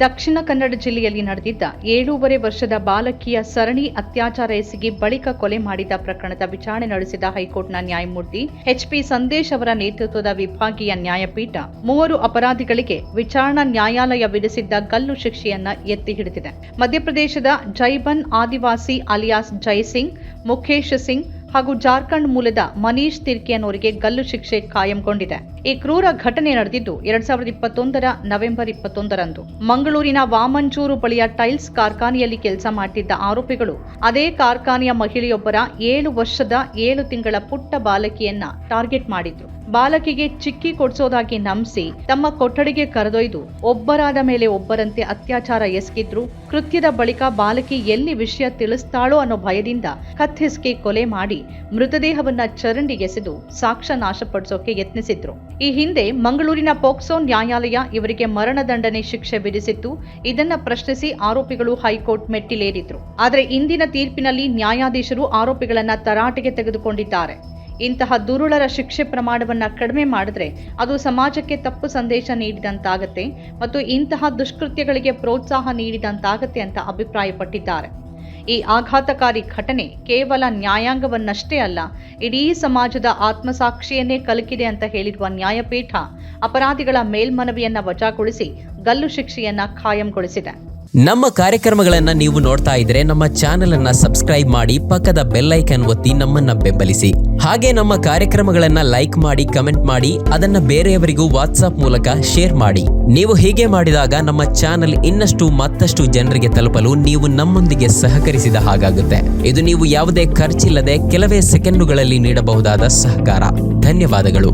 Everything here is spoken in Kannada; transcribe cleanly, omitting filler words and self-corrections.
ದಕ್ಷಿಣ ಕನ್ನಡ ಜಿಲ್ಲೆಯಲ್ಲಿ ನಡೆದಿದ್ದ 7.5 ವರ್ಷದ ಬಾಲಕಿಯ ಸರಣಿ ಅತ್ಯಾಚಾರ ಎಸಗಿ ಬಳಿಕ ಕೊಲೆ ಮಾಡಿದ ಪ್ರಕರಣದ ವಿಚಾರಣೆ ನಡೆಸಿದ ಹೈಕೋರ್ಟ್ನ ನ್ಯಾಯಮೂರ್ತಿ ಎಚ್.ಪಿ. ಸಂದೇಶ್ ಅವರ ನೇತೃತ್ವದ ವಿಭಾಗೀಯ ನ್ಯಾಯಪೀಠ 3 ಅಪರಾಧಿಗಳಿಗೆ ವಿಚಾರಣಾ ನ್ಯಾಯಾಲಯ ವಿಧಿಸಿದ್ದ ಗಲ್ಲು ಶಿಕ್ಷೆಯನ್ನ ಎತ್ತಿ ಹಿಡಿದಿದೆ. ಮಧ್ಯಪ್ರದೇಶದ ಜೈಬನ್ ಆದಿವಾಸಿ ಅಲಿಯಾಸ್ ಜೈಸಿಂಗ್, ಮುಖೇಶ್ ಸಿಂಗ್ ಹಾಗೂ ಜಾರ್ಖಂಡ್ ಮೂಲದ ಮನೀಶ್ ತಿರ್ಕಿಯನ್ನವರಿಗೆ ಗಲ್ಲು ಶಿಕ್ಷೆ ಕಾಯಂಗೊಂಡಿದೆ. ಈ ಕ್ರೂರ ಘಟನೆ ನಡೆದಿದ್ದು 2021ರ ನವೆಂಬರ್ 21ರಂದು ಮಂಗಳೂರಿನ ವಾಮಂಜೂರು ಬಳಿಯ ಟೈಲ್ಸ್ ಕಾರ್ಖಾನೆಯಲ್ಲಿ ಕೆಲಸ ಮಾಡುತ್ತಿದ್ದ ಆರೋಪಿಗಳು ಅದೇ ಕಾರ್ಖಾನೆಯ ಮಹಿಳೆಯೊಬ್ಬರ 7 ವರ್ಷದ 7 ತಿಂಗಳ ಪುಟ್ಟ ಬಾಲಕಿಯನ್ನ ಟಾರ್ಗೆಟ್ ಮಾಡಿದ್ರು. ಬಾಲಕಿಗೆ ಚಿಕ್ಕಿ ಕೊಡಿಸೋದಾಗಿ ನಂಬಿಸಿ ತಮ್ಮ ಕೊಠಡಿಗೆ ಕರೆದೊಯ್ದು ಒಬ್ಬರಾದ ಮೇಲೆ ಒಬ್ಬರಂತೆ ಅತ್ಯಾಚಾರ ಎಸಗಿದ್ರು. ಕೃತ್ಯದ ಬಳಿಕ ಬಾಲಕಿ ಎಲ್ಲಿ ವಿಷಯ ತಿಳಿಸ್ತಾಳೋ ಅನ್ನೋ ಭಯದಿಂದ ಕತ್ತಿಸ್ಕಿ ಕೊಲೆ ಮಾಡಿ ಮೃತದೇಹವನ್ನ ಚರಂಡಿಗೆಸೆದು ಸಾಕ್ಷ್ಯ ನಾಶಪಡಿಸೋಕೆ ಯತ್ನಿಸಿದ್ರು. ಈ ಹಿಂದೆ ಮಂಗಳೂರಿನ ಪೋಕ್ಸೋ ನ್ಯಾಯಾಲಯ ಇವರಿಗೆ ಮರಣದಂಡನೆ ಶಿಕ್ಷೆ ವಿಧಿಸಿತ್ತು. ಇದನ್ನ ಪ್ರಶ್ನಿಸಿ ಆರೋಪಿಗಳು ಹೈಕೋರ್ಟ್ ಮೆಟ್ಟಿಲೇರಿದ್ರು. ಆದರೆ ಇಂದಿನ ತೀರ್ಪಿನಲ್ಲಿ ನ್ಯಾಯಾಧೀಶರು ಆರೋಪಿಗಳನ್ನ ತರಾಟೆಗೆ ತೆಗೆದುಕೊಂಡಿದ್ದಾರೆ. ಇಂತಹ ದುರುಳರ ಶಿಕ್ಷೆ ಪ್ರಮಾಣವನ್ನ ಕಡಿಮೆ ಮಾಡಿದ್ರೆ ಅದು ಸಮಾಜಕ್ಕೆ ತಪ್ಪು ಸಂದೇಶ ನೀಡಿದಂತಾಗತ್ತೆ ಮತ್ತು ಇಂತಹ ದುಷ್ಕೃತ್ಯಗಳಿಗೆ ಪ್ರೋತ್ಸಾಹ ನೀಡಿದಂತಾಗತ್ತೆ ಅಂತ ಅಭಿಪ್ರಾಯಪಟ್ಟಿದ್ದಾರೆ. ಈ ಆಘಾತಕಾರಿ ಘಟನೆ ಕೇವಲ ನ್ಯಾಯಾಂಗವನ್ನಷ್ಟೇ ಅಲ್ಲ, ಇಡೀ ಸಮಾಜದ ಆತ್ಮಸಾಕ್ಷಿಯನ್ನೇ ಕಲಕಿದೆ ಅಂತ ಹೇಳಿರುವ ನ್ಯಾಯಪೀಠ ಅಪರಾಧಿಗಳ ಮೇಲ್ಮನವಿಯನ್ನ ವಜಾಗೊಳಿಸಿ ಗಲ್ಲು ಶಿಕ್ಷೆಯನ್ನ ಖಾಯಂಗೊಳಿಸಿದೆ. ನಮ್ಮ ಕಾರ್ಯಕ್ರಮಗಳನ್ನ ನೀವು ನೋಡ್ತಾ ಇದ್ರೆ ನಮ್ಮ ಚಾನೆಲ್ ಅನ್ನ ಸಬ್ಸ್ಕ್ರೈಬ್ ಮಾಡಿ, ಪಕ್ಕದ ಬೆಲ್ ಐಕಾನ್ ಒತ್ತಿ ನಮ್ಮನ್ನ ಬೆಂಬಲಿಸಿ. ಹಾಗೆ ನಮ್ಮ ಕಾರ್ಯಕ್ರಮಗಳನ್ನ ಲೈಕ್ ಮಾಡಿ, ಕಮೆಂಟ್ ಮಾಡಿ, ಅದನ್ನ ಬೇರೆಯವರಿಗೂ ವಾಟ್ಸ್ಆಪ್ ಮೂಲಕ ಶೇರ್ ಮಾಡಿ. ನೀವು ಹೀಗೆ ಮಾಡಿದಾಗ ನಮ್ಮ ಚಾನೆಲ್ ಮತ್ತಷ್ಟು ಜನರಿಗೆ ತಲುಪಲು ನೀವು ನಮ್ಮೊಂದಿಗೆ ಸಹಕರಿಸಿದ ಹಾಗಾಗುತ್ತೆ. ಇದು ನೀವು ಯಾವುದೇ ಖರ್ಚಿಲ್ಲದೆ ಕೆಲವೇ ಸೆಕೆಂಡುಗಳಲ್ಲಿ ನೀಡಬಹುದಾದ ಸಹಕಾರ. ಧನ್ಯವಾದಗಳು.